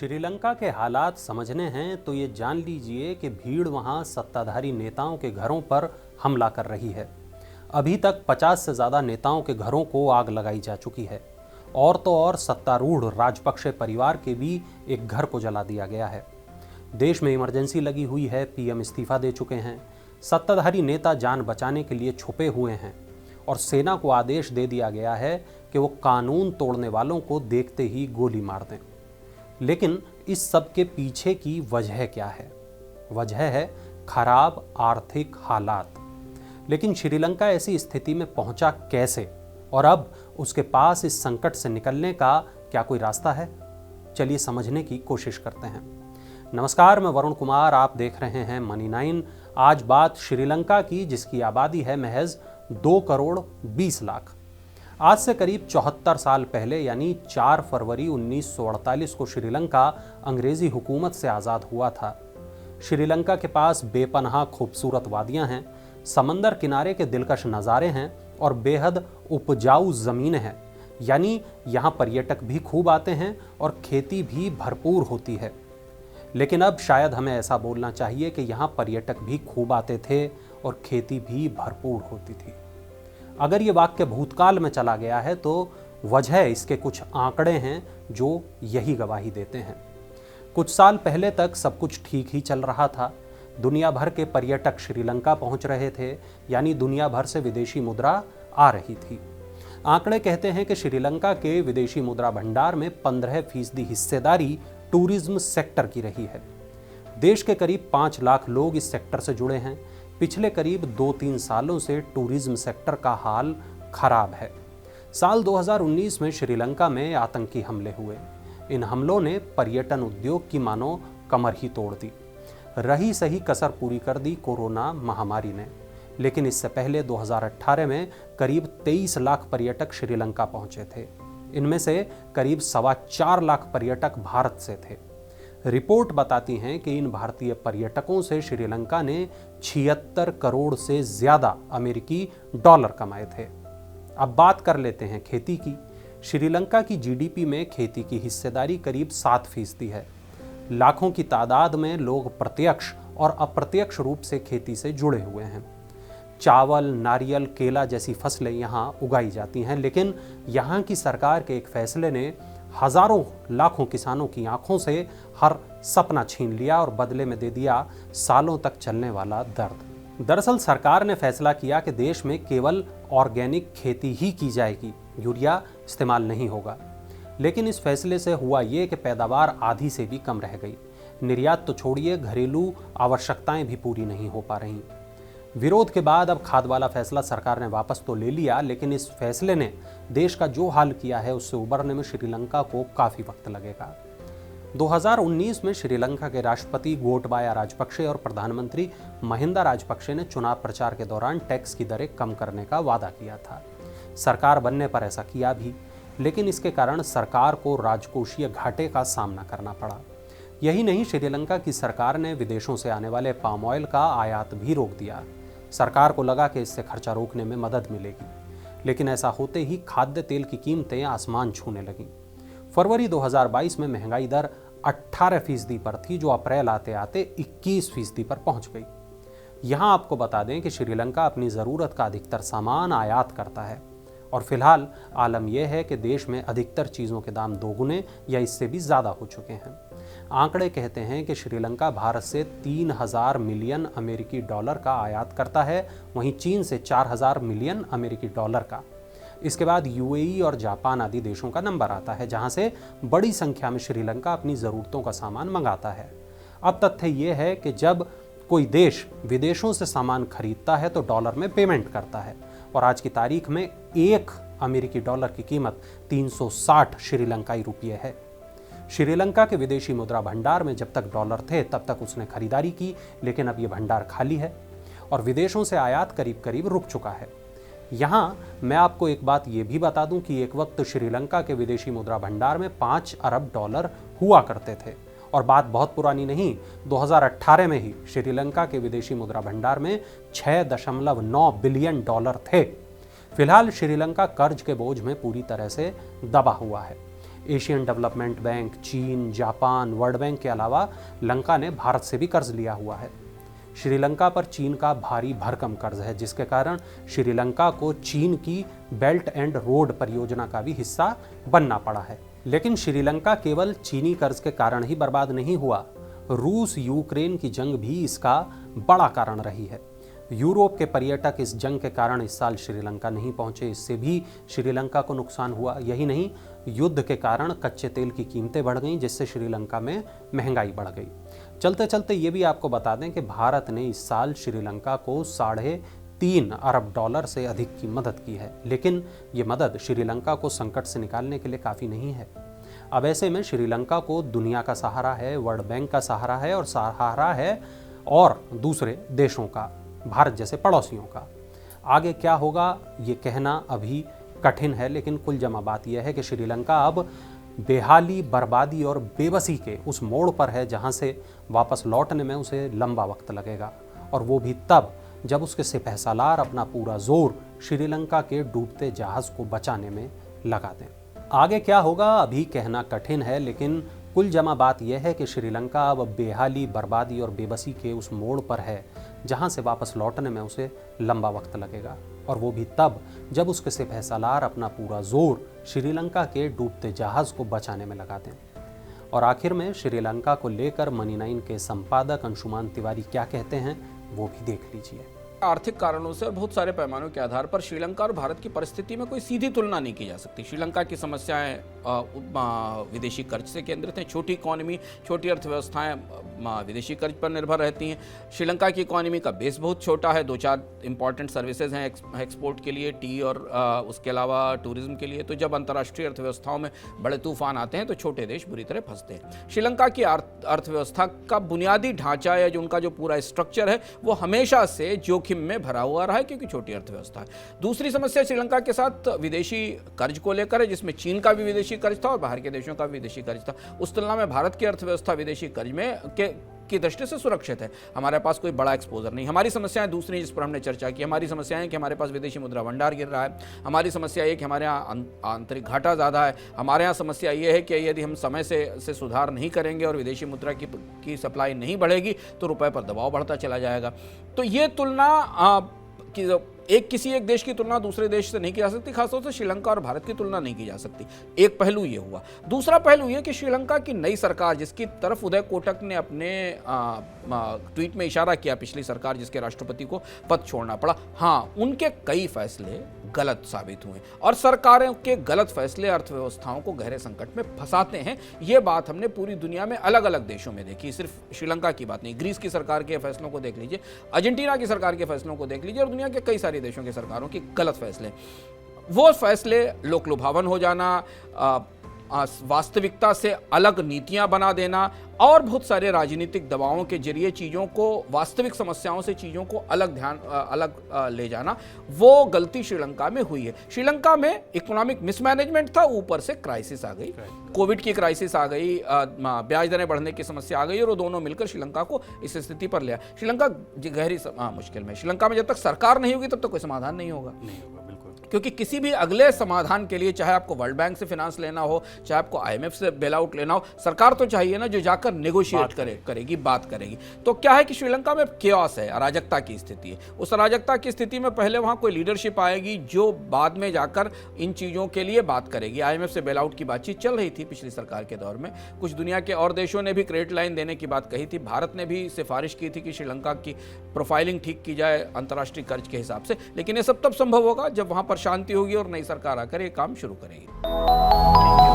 श्रीलंका के हालात समझने हैं तो ये जान लीजिए कि भीड़ वहां सत्ताधारी नेताओं के घरों पर हमला कर रही है। अभी तक 50 से ज़्यादा नेताओं के घरों को आग लगाई जा चुकी है। और तो और सत्तारूढ़ राजपक्षे परिवार के भी एक घर को जला दिया गया है। देश में इमरजेंसी लगी हुई है, पीएम इस्तीफा दे चुके हैं, सत्ताधारी नेता जान बचाने के लिए छुपे हुए हैं और सेना को आदेश दे दिया गया है कि वो कानून तोड़ने वालों को देखते ही गोली मार दें। लेकिन इस सब के पीछे की वजह क्या है? वजह है खराब आर्थिक हालात। लेकिन श्रीलंका ऐसी स्थिति में पहुंचा कैसे और अब उसके पास इस संकट से निकलने का क्या कोई रास्ता है? चलिए समझने की कोशिश करते हैं। नमस्कार, मैं वरुण कुमार, आप देख रहे हैं मनी 9। आज बात श्रीलंका की, जिसकी आबादी है महज 2 करोड़ 20 लाख। आज से करीब 74 साल पहले यानी 4 फरवरी 1948 को श्रीलंका अंग्रेजी हुकूमत से आज़ाद हुआ था। श्रीलंका के पास बेपनाह खूबसूरत वादियां हैं, समंदर किनारे के दिलकश नज़ारे हैं और बेहद उपजाऊ ज़मीनें हैं। यानी यहाँ पर्यटक भी खूब आते हैं और खेती भी भरपूर होती है। लेकिन अब शायद हमें ऐसा बोलना चाहिए कि यहाँ पर्यटक भी खूब आते थे और खेती भी भरपूर होती थी। अगर ये वाक्य भूतकाल में चला गया है तो वजह इसके कुछ आंकड़े हैं जो यही गवाही देते हैं। कुछ साल पहले तक सब कुछ ठीक ही चल रहा था। दुनिया भर के पर्यटक श्रीलंका पहुंच रहे थे, यानी दुनिया भर से विदेशी मुद्रा आ रही थी। आंकड़े कहते हैं कि श्रीलंका के विदेशी मुद्रा भंडार में 15% हिस्सेदारी टूरिज्म सेक्टर की रही है। देश के करीब 5 लाख लोग इस सेक्टर से जुड़े हैं। पिछले करीब 2-3 सालों से टूरिज्म सेक्टर का हाल खराब है। साल 2019 में श्रीलंका में आतंकी हमले हुए। इन हमलों ने पर्यटन उद्योग की मानो कमर ही तोड़ दी। रही सही कसर पूरी कर दी कोरोना महामारी ने। लेकिन इससे पहले 2018 में करीब 23 लाख पर्यटक श्रीलंका पहुंचे थे। इनमें से करीब 4.25 लाख पर्यटक भारत से थे। रिपोर्ट बताती हैं कि इन भारतीय पर्यटकों से श्रीलंका ने 76 करोड़ से ज्यादा अमेरिकी डॉलर कमाए थे। अब बात कर लेते हैं खेती की। श्रीलंका की जीडीपी में खेती की हिस्सेदारी करीब 7% है। लाखों की तादाद में लोग प्रत्यक्ष और अप्रत्यक्ष रूप से खेती से जुड़े हुए हैं। चावल, नारियल, केला जैसी फसलें यहाँ उगाई जाती हैं। लेकिन यहाँ की सरकार के एक फैसले ने हजारों लाखों किसानों की आंखों से हर सपना छीन लिया और बदले में दे दिया सालों तक चलने वाला दर्द। दरअसल सरकार ने फैसला किया कि देश में केवल ऑर्गेनिक खेती ही की जाएगी, यूरिया इस्तेमाल नहीं होगा। लेकिन इस फैसले से हुआ ये कि पैदावार आधी से भी कम रह गई। निर्यात तो छोड़िए, घरेलू आवश्यकताएं भी पूरी नहीं हो पा रहीं। विरोध के बाद अब खाद वाला फैसला सरकार ने वापस तो ले लिया, लेकिन इस फैसले ने देश का जो हाल किया है उससे उबरने में श्रीलंका को काफी वक्त लगेगा। 2019 में श्रीलंका के राष्ट्रपति गोटबाया राजपक्षे और प्रधानमंत्री महिंदा राजपक्षे ने चुनाव प्रचार के दौरान टैक्स की दरें कम करने का वादा किया था। सरकार बनने पर ऐसा किया भी, लेकिन इसके कारण सरकार को राजकोषीय घाटे का सामना करना पड़ा। यही नहीं, श्रीलंका की सरकार ने विदेशों से आने वाले पाम ऑयल का आयात भी रोक दिया। सरकार को लगा कि इससे खर्चा रोकने में मदद मिलेगी, लेकिन ऐसा होते ही खाद्य तेल की कीमतें आसमान छूने लगीं। फरवरी 2022 में महंगाई दर 18% पर थी, जो अप्रैल आते आते 21% पर पहुंच गई। यहां आपको बता दें कि श्रीलंका अपनी ज़रूरत का अधिकतर सामान आयात करता है और फिलहाल आलम यह है कि देश में अधिकतर चीज़ों के दाम दोगुने या इससे भी ज़्यादा हो चुके हैं। आंकड़े कहते हैं कि श्रीलंका भारत से 3000 मिलियन अमेरिकी डॉलर का आयात करता है, वहीं चीन से 4000 मिलियन अमेरिकी डॉलर का। इसके बाद यूएई और जापान आदि देशों का नंबर आता है, जहां से बड़ी संख्या में श्रीलंका अपनी ज़रूरतों का सामान मंगाता है। अब तथ्य ये है कि जब कोई देश विदेशों से सामान खरीदता है तो डॉलर में पेमेंट करता है, और आज की तारीख में 1 अमेरिकी डॉलर की कीमत 360 श्रीलंकाई रुपये है। श्रीलंका के विदेशी मुद्रा भंडार में जब तक डॉलर थे तब तक उसने खरीदारी की, लेकिन अब ये भंडार खाली है और विदेशों से आयात करीब करीब रुक चुका है। यहाँ मैं आपको एक बात ये भी बता दूं कि एक वक्त श्रीलंका के विदेशी मुद्रा भंडार में 5 अरब डॉलर हुआ करते थे, और बात बहुत पुरानी नहीं, 2018 में ही श्रीलंका के विदेशी मुद्रा भंडार में 6.9 बिलियन डॉलर थे। फिलहाल श्रीलंका कर्ज के बोझ में पूरी तरह से दबा हुआ है। एशियन डेवलपमेंट बैंक, चीन, जापान, वर्ल्ड बैंक के अलावा लंका ने भारत से भी कर्ज लिया हुआ है। श्रीलंका पर चीन का भारी भरकम कर्ज है, जिसके कारण श्रीलंका को चीन की बेल्ट एंड रोड परियोजना का भी हिस्सा बनना पड़ा है। लेकिन श्रीलंका केवल चीनी कर्ज के कारण ही बर्बाद नहीं हुआ, रूस यूक्रेन की जंग भी इसका बड़ा कारण रही है। यूरोप के पर्यटक इस जंग के कारण इस साल श्रीलंका नहीं पहुंचे, इससे भी श्रीलंका को नुकसान हुआ। यही नहीं, युद्ध के कारण कच्चे तेल की कीमतें बढ़ गईं, जिससे श्रीलंका में महंगाई बढ़ गई। चलते चलते ये भी आपको बता दें कि भारत ने इस साल श्रीलंका को $3.5 अरब से अधिक की मदद की है, लेकिन ये मदद श्रीलंका को संकट से निकालने के लिए काफ़ी नहीं है। अब ऐसे में श्रीलंका को दुनिया का सहारा है, वर्ल्ड बैंक का सहारा है और सहारा है और दूसरे देशों का, भारत जैसे पड़ोसियों का। आगे क्या होगा ये कहना अभी कठिन है, लेकिन कुल जमा बात यह है कि श्रीलंका अब बेहाली, बर्बादी और बेबसी के उस मोड़ पर है जहां से वापस लौटने में उसे लंबा वक्त लगेगा, और वो भी तब जब उसके सिपहसालार अपना पूरा जोर श्रीलंका के डूबते जहाज को बचाने में लगा दें। आगे क्या होगा अभी कहना कठिन है, लेकिन कुल जमा बात यह है कि श्रीलंका अब बेहाली, बर्बादी और बेबसी के उस मोड़ पर है जहां से वापस लौटने में उसे लंबा वक्त लगेगा, और वो भी तब जब उसके सिपहसालार अपना पूरा जोर श्रीलंका के डूबते जहाज को बचाने में लगा दें। और आखिर में श्रीलंका को लेकर मनी9 के संपादक अंशुमान तिवारी क्या कहते हैं वो भी देख लीजिए। आर्थिक कारणों से और बहुत सारे पैमानों के आधार पर श्रीलंका और भारत की परिस्थिति में कोई सीधी तुलना नहीं की जा सकती। श्रीलंका की समस्याएं विदेशी कर्ज से केंद्रित हैं। छोटी इकॉनमी, छोटी अर्थव्यवस्थाएं विदेशी कर्ज पर निर्भर रहती हैं। श्रीलंका की इकॉनमी का बेस बहुत छोटा है, 2-4 इंपॉर्टेंट सर्विसेज हैं एक्सपोर्ट के लिए, टी और उसके अलावा टूरिज्म के लिए। तो जब अंतर्राष्ट्रीय अर्थव्यवस्थाओं में बड़े तूफान आते हैं तो छोटे देश बुरी तरह फंसते हैं। श्रीलंका की अर्थव्यवस्था का बुनियादी ढांचा या जो उनका जो पूरा स्ट्रक्चर है वो हमेशा से जोखिम में भरा हुआ रहा है, क्योंकि छोटी अर्थव्यवस्था है। दूसरी समस्या श्रीलंका के साथ विदेशी कर्ज को लेकर है, जिसमें चीन का भी विदेशी कर्ज था और बाहर के देशों का भी विदेशी कर्ज था। उस तुलना में भारत की अर्थव्यवस्था विदेशी कर्ज में की दृष्टि से सुरक्षित है। हमारे पास कोई बड़ा एक्सपोजर नहीं। हमारी समस्याएं दूसरी जिस पर हमने चर्चा की, हमारी समस्याएं कि हमारे पास विदेशी मुद्रा भंडार गिर रहा है। हमारी समस्या ये कि हमारे यहाँ आंतरिक घाटा ज़्यादा है। हमारे यहाँ समस्या ये है कि यदि हम समय से सुधार नहीं करेंगे और विदेशी मुद्रा की सप्लाई नहीं बढ़ेगी तो रुपए पर दबाव बढ़ता चला जाएगा। तो ये तुलना किसी एक देश की तुलना दूसरे देश से नहीं की जा सकती, खासतौर से श्रीलंका और भारत की तुलना नहीं की जा सकती। एक पहलू ये हुआ। दूसरा पहलू ये कि श्रीलंका की नई सरकार, जिसकी तरफ उदय कोटक ने अपने ट्वीट में इशारा किया, पिछली सरकार जिसके राष्ट्रपति को पद छोड़ना पड़ा, हाँ, उनके कई फैसले गलत साबित हुए और सरकारों के गलत फैसले अर्थव्यवस्थाओं को गहरे संकट में फंसाते हैं। ये बात हमने पूरी दुनिया में अलग अलग देशों में देखी, सिर्फ श्रीलंका की बात नहीं। ग्रीस की सरकार के फैसलों को देख लीजिए, अर्जेंटीना की सरकार के फैसलों को देख लीजिए और दुनिया के कई सारी देशों की सरकारों के गलत फैसले। वो फैसले लोक लुभावन हो जाना, वास्तविकता से अलग नीतियां बना देना और बहुत सारे राजनीतिक दबावों के जरिए चीज़ों को, वास्तविक समस्याओं से चीज़ों को अलग ले जाना, वो गलती श्रीलंका में हुई है। श्रीलंका में इकोनॉमिक मिसमैनेजमेंट था, ऊपर से क्राइसिस आ गई, कोविड की क्राइसिस आ गई, ब्याज दरें बढ़ने की समस्या आ गई और वो दोनों मिलकर श्रीलंका को इस स्थिति पर ले आया। श्रीलंका गहरी मुश्किल में। श्रीलंका में जब तक सरकार नहीं होगी तब तक कोई समाधान नहीं होगा। क्योंकि किसी भी अगले समाधान के लिए, चाहे आपको वर्ल्ड बैंक से फाइनेंस लेना हो, चाहे आपको IMF से बेल आउट लेना हो, सरकार तो चाहिए ना जो जाकर नेगोशिएट करेगी, बात करेगी। तो क्या है कि श्रीलंका में केओस है, अराजकता की स्थिति है। उस अराजकता की स्थिति में पहले वहां कोई लीडरशिप आएगी जो बाद में जाकर इन चीज़ों के लिए बात करेगी। IMF से बेल आउट की बातचीत चल रही थी पिछली सरकार के दौर में। कुछ दुनिया के और देशों ने भी क्रेडिट लाइन देने की बात कही थी। भारत ने भी सिफारिश की थी कि श्रीलंका की प्रोफाइलिंग ठीक की जाए अंतर्राष्ट्रीय कर्ज के हिसाब से। लेकिन ये सब तब संभव होगा जब वहां पर शांति होगी और नई सरकार आकर ये काम शुरू करेगी।